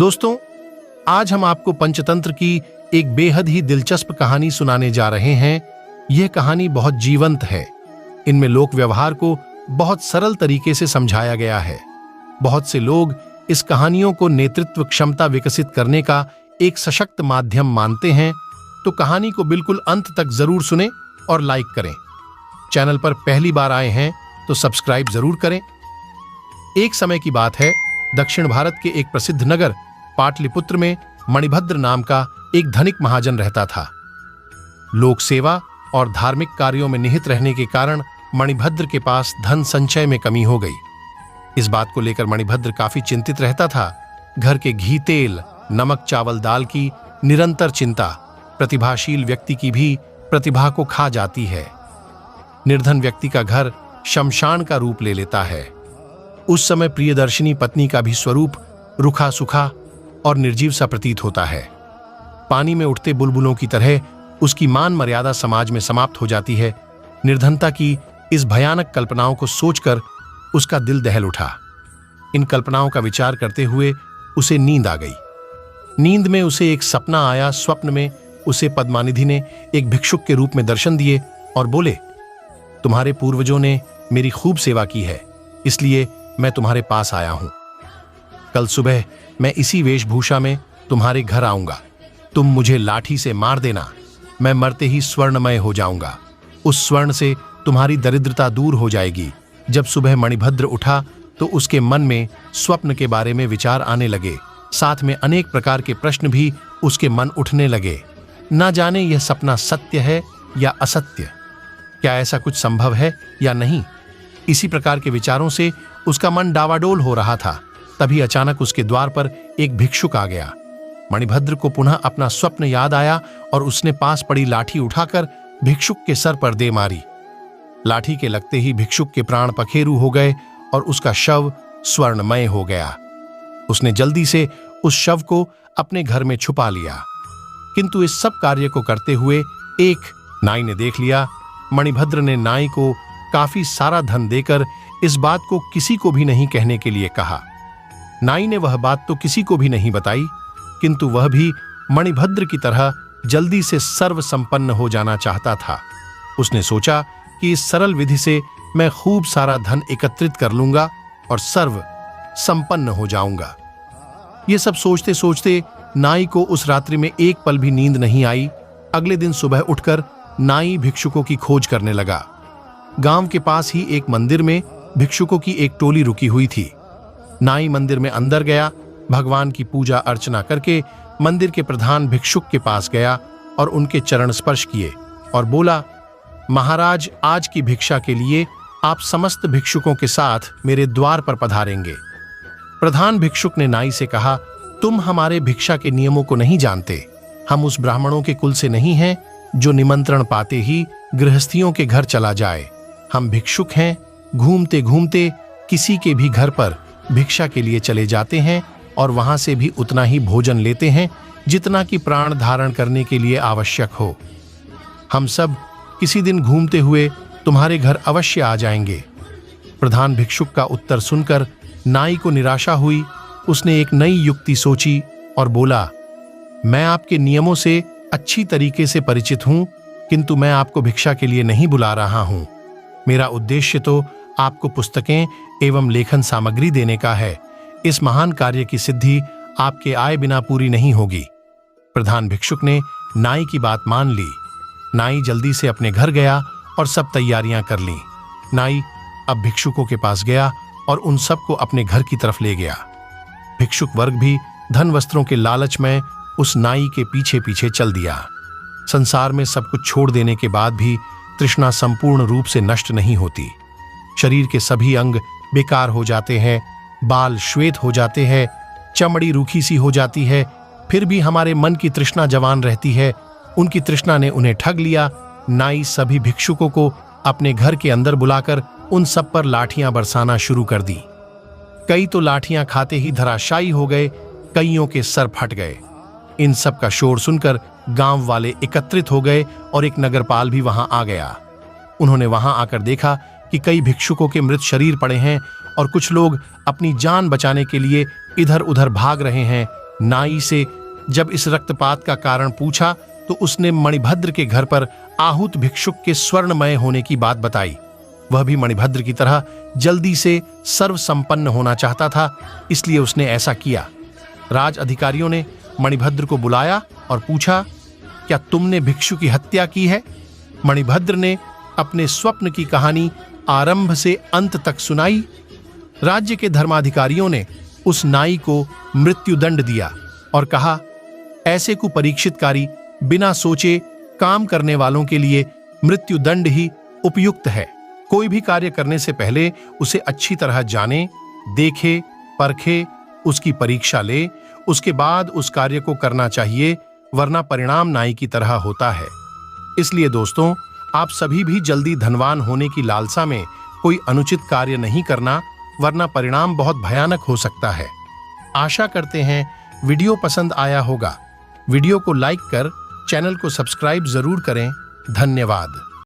दोस्तों, आज हम आपको पंचतंत्र की एक बेहद ही दिलचस्प कहानी सुनाने जा रहे हैं। यह कहानी बहुत जीवंत है। इनमें लोक व्यवहार को बहुत सरल तरीके से समझाया गया है। बहुत से लोग इस कहानियों को नेतृत्व क्षमता विकसित करने का एक सशक्त माध्यम मानते हैं, तो कहानी को बिल्कुल अंत तक जरूर सुनें और लाइक करें। चैनल पर पहली बार आए हैं तो सब्सक्राइब जरूर करें। एक समय की बात है, दक्षिण भारत के एक प्रसिद्ध नगर पाटलिपुत्र में मणिभद्र नाम का एक धनिक महाजन रहता था। लोक सेवा और धार्मिक कार्यों में निहित रहने के कारण मणिभद्र के पास धन संचय में कमी हो गई। इस बात को लेकर मणिभद्र काफी चिंतित रहता था। घर के घी तेल नमक चावल दाल की निरंतर चिंता प्रतिभाशील व्यक्ति की भी प्रतिभा को खा जाती है। निर्धन व्यक्ति का घर शमशान का रूप ले लेता है। उस समय प्रियदर्शिनी पत्नी का भी स्वरूप रुखा सुखा और निर्जीव सा प्रतीत होता है। पानी में उठते बुलबुलों की तरह उसकी मान मर्यादा समाज में समाप्त हो जाती है। निर्धनता की इस भयानक कल्पनाओं को सोचकर उसका दिल दहल उठा। इन कल्पनाओं का विचार करते हुए उसे नींद आ गई। नींद में उसे एक सपना आया। स्वप्न में उसे पद्मानिधि ने एक भिक्षुक के रूप में दर्शन दिए और बोले, तुम्हारे पूर्वजों ने मेरी खूब सेवा की है, इसलिए मैं तुम्हारे पास आया हूं। कल सुबह मैं इसी वेशभूषा में तुम्हारे घर आऊंगा। तुम मुझे लाठी से मार देना। मैं मरते ही स्वर्णमय हो जाऊंगा। उस स्वर्ण से तुम्हारी दरिद्रता दूर हो जाएगी। जब सुबह मणिभद्र उठा तो उसके मन में स्वप्न के बारे में विचार आने लगे। साथ में अनेक प्रकार के प्रश्न भी उसके मन उठने लगे। ना जाने यह सपना सत्य है या असत्य, क्या ऐसा कुछ संभव है या नहीं। इसी प्रकार के विचारों से उसका मन डावाडोल हो रहा था। तभी अचानक उसके द्वार पर एक भिक्षुक आ गया। मणिभद्र को पुनः अपना स्वप्न याद आया और उसने पास पड़ी लाठी उठाकर भिक्षुक के सर पर दे मारी। लाठी के लगते ही भिक्षुक के प्राण पखेरु हो गए और उसका शव स्वर्णमय हो गया। उसने जल्दी से उस शव को अपने घर में छुपा लिया। किंतु इस सब कार्य को करते हुए एक नाई ने देख लिया। मणिभद्र ने नाई को काफी सारा धन देकर इस बात को किसी को भी नहीं कहने के लिए कहा। नाई ने वह बात तो किसी को भी नहीं बताई, किंतु वह भी मणिभद्र की तरह जल्दी से सर्व संपन्न हो जाना चाहता था। उसने सोचा कि इस सरल विधि से मैं खूब सारा धन एकत्रित कर लूंगा और सर्व संपन्न हो जाऊंगा। ये सब सोचते सोचते नाई को उस रात्रि में एक पल भी नींद नहीं आई। अगले दिन सुबह उठकर नाई भिक्षुकों की खोज करने लगा। गांव के पास ही एक मंदिर में भिक्षुकों की एक टोली रुकी हुई थी। नाई मंदिर में अंदर गया। भगवान की पूजा अर्चना करके मंदिर के प्रधान भिक्षुक के पास गया और उनके चरण स्पर्श किए और बोला, महाराज, आज की भिक्षा के लिए आप समस्त भिक्षुकों के साथ मेरे द्वार पर पधारेंगे। प्रधान भिक्षुक ने नाई से कहा, तुम हमारे भिक्षा के नियमों को नहीं जानते। हम उस ब्राह्मणों के कुल से नहीं हैं जो निमंत्रण पाते ही गृहस्थियों के घर चला जाए। हम भिक्षुक हैं, घूमते घूमते किसी के भी घर पर भिक्षा के लिए चले जाते हैं और वहां से भी उतना ही भोजन लेते हैं जितना कि प्राण धारण करने के लिए आवश्यक हो। हम सब किसी दिन घूमते हुए तुम्हारे घर अवश्य आ जाएंगे। प्रधान भिक्षुक का उत्तर सुनकर नाई को निराशा हुई। उसने एक नई युक्ति सोची और बोला, मैं आपके नियमों से अच्छी तरीके से परिचित हूं, किंतु मैं आपको भिक्षा के लिए नहीं बुला रहा हूं। मेरा उद्देश्य तो आपको पुस्तकें एवं लेखन सामग्री देने का है। इस महान कार्य की सिद्धि आपके आए बिना पूरी नहीं होगी। प्रधान भिक्षुक ने नाई की बात मान ली। नाई जल्दी से अपने घर गया और सब तैयारियां कर लीं। नाई अब भिक्षुकों के पास गया और उन सबको अपने घर की तरफ ले गया। भिक्षुक वर्ग भी धन वस्त्रों के लालच में उस नाई के पीछे पीछे चल दिया। संसार में सब कुछ छोड़ देने के बाद भी तृष्णा संपूर्ण रूप से नष्ट नहीं होती। शरीर के सभी अंग बेकार हो जाते हैं, बाल श्वेत हो जाते हैं, चमड़ी रूखी सी हो जाती है, फिर भी हमारे मन की तृष्णा जवान रहती है। उनकी तृष्णा ने उन्हें ठग लिया। नाई सभी भिक्षुकों को अपने घर के अंदर बुलाकर उन सब पर लाठियां बरसाना शुरू कर दी। कई तो लाठियां खाते ही धराशायी हो गए, कईयों के सर फट गए। इन सब का शोर सुनकर गांव वाले एकत्रित हो गए और एक नगरपाल भी वहां आ गया। उन्होंने वहां आकर देखा कि कई भिक्षुकों के मृत शरीर पड़े हैं और कुछ लोग अपनी जान बचाने के लिए इधर उधर भाग रहे हैं। नाई से जब इस रक्तपात का कारण पूछा तो उसने मणिभद्र के घर पर आहूत भिक्षुक के स्वर्णमय होने की बात बताई। वह भी मणिभद्र की तरह जल्दी से सर्व संपन्न होना चाहता था, इसलिए उसने ऐसा किया। राज अधिकारियों ने मणिभद्र को बुलाया और पूछा, क्या तुमने भिक्षु की हत्या की है? मणिभद्र ने अपने स्वप्न की कहानी आरंभ से अंत तक सुनाई। राज्य के धर्माधिकारियों ने उस नाई को मृत्युदंड दिया और कहा, ऐसे कुपरीक्षितकारी बिना सोचे काम करने वालों के लिए मृत्युदंड ही उपयुक्त है। कोई भी कार्य करने से पहले उसे अच्छी तरह जाने, देखे, परखे, उसकी परीक्षा ले, उसके बाद उस कार्य को करना चाहिए, वरना परिणाम नाई की तरह होता है। इसलिए दोस्तों, आप सभी भी जल्दी धनवान होने की लालसा में कोई अनुचित कार्य नहीं करना, वरना परिणाम बहुत भयानक हो सकता है। आशा करते हैं वीडियो पसंद आया होगा। वीडियो को लाइक कर चैनल को सब्सक्राइब जरूर करें। धन्यवाद।